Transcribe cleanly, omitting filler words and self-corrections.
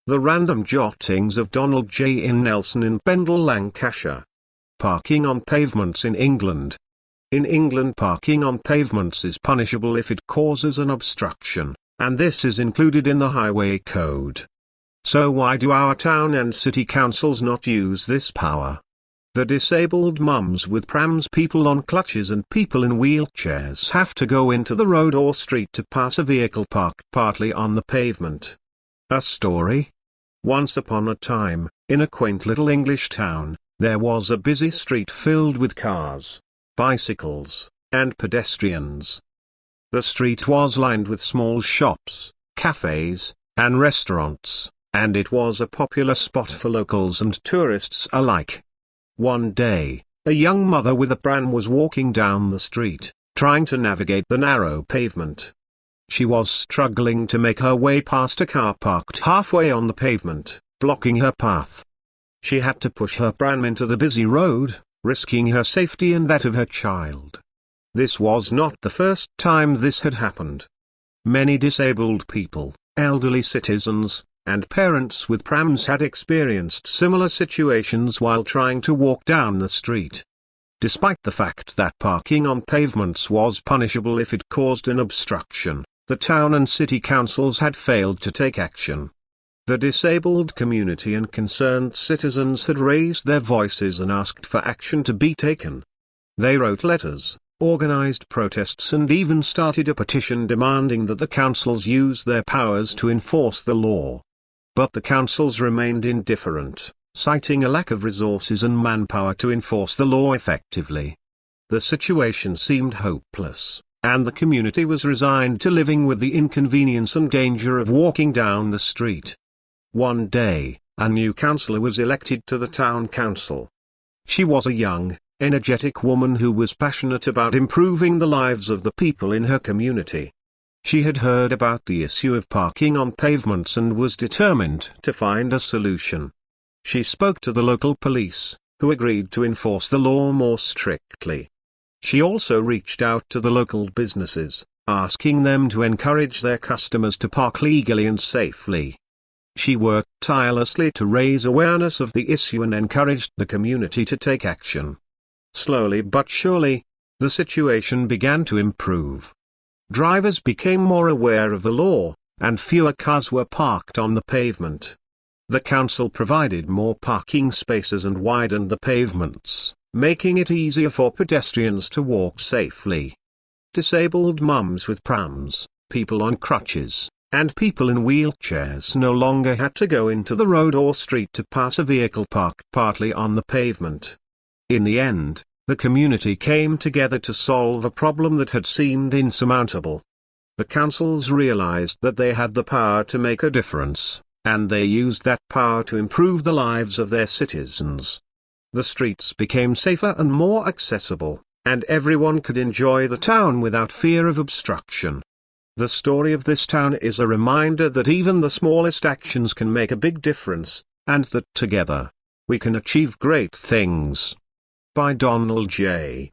The random jottings of Donald J. in Nelson in Pendle, Lancashire. Parking on pavements in England. In England, parking on pavements is punishable if it causes an obstruction, and this is included in the Highway Code. So why do our town and city councils not use this power? The disabled mums with prams, people on clutches and people in wheelchairs have to go into the road or street to pass a vehicle parked partly on the pavement. A story? Once upon a time, in a quaint little English town, there was a busy street filled with cars, bicycles, and pedestrians. The street was lined with small shops, cafes, and restaurants, and it was a popular spot for locals and tourists alike. One day, a young mother with a pram was walking down the street, trying to navigate the narrow pavement. She was struggling to make her way past a car parked halfway on the pavement, blocking her path. She had to push her pram into the busy road, risking her safety and that of her child. This was not the first time this had happened. Many disabled people, elderly citizens, and parents with prams had experienced similar situations while trying to walk down the street. Despite the fact that parking on pavements was punishable if it caused an obstruction, the town and city councils had failed to take action. The disabled community and concerned citizens had raised their voices and asked for action to be taken. They wrote letters, organized protests, and even started a petition demanding that the councils use their powers to enforce the law. But the councils remained indifferent, citing a lack of resources and manpower to enforce the law effectively. The situation seemed hopeless, and the community was resigned to living with the inconvenience and danger of walking down the street. One day, a new councillor was elected to the town council. She was a young, energetic woman who was passionate about improving the lives of the people in her community. She had heard about the issue of parking on pavements and was determined to find a solution. She spoke to the local police, who agreed to enforce the law more strictly. She also reached out to the local businesses, asking them to encourage their customers to park legally and safely. She worked tirelessly to raise awareness of the issue and encouraged the community to take action. Slowly but surely, the situation began to improve. Drivers became more aware of the law, and fewer cars were parked on the pavement. The council provided more parking spaces and widened the pavements, making it easier for pedestrians to walk safely. Disabled mums with prams, people on crutches, and people in wheelchairs no longer had to go into the road or street to pass a vehicle parked partly on the pavement. In the end, the community came together to solve a problem that had seemed insurmountable. The councils realized that they had the power to make a difference, and they used that power to improve the lives of their citizens. The streets became safer and more accessible, and everyone could enjoy the town without fear of obstruction. The story of this town is a reminder that even the smallest actions can make a big difference, and that together, we can achieve great things. By Donald J.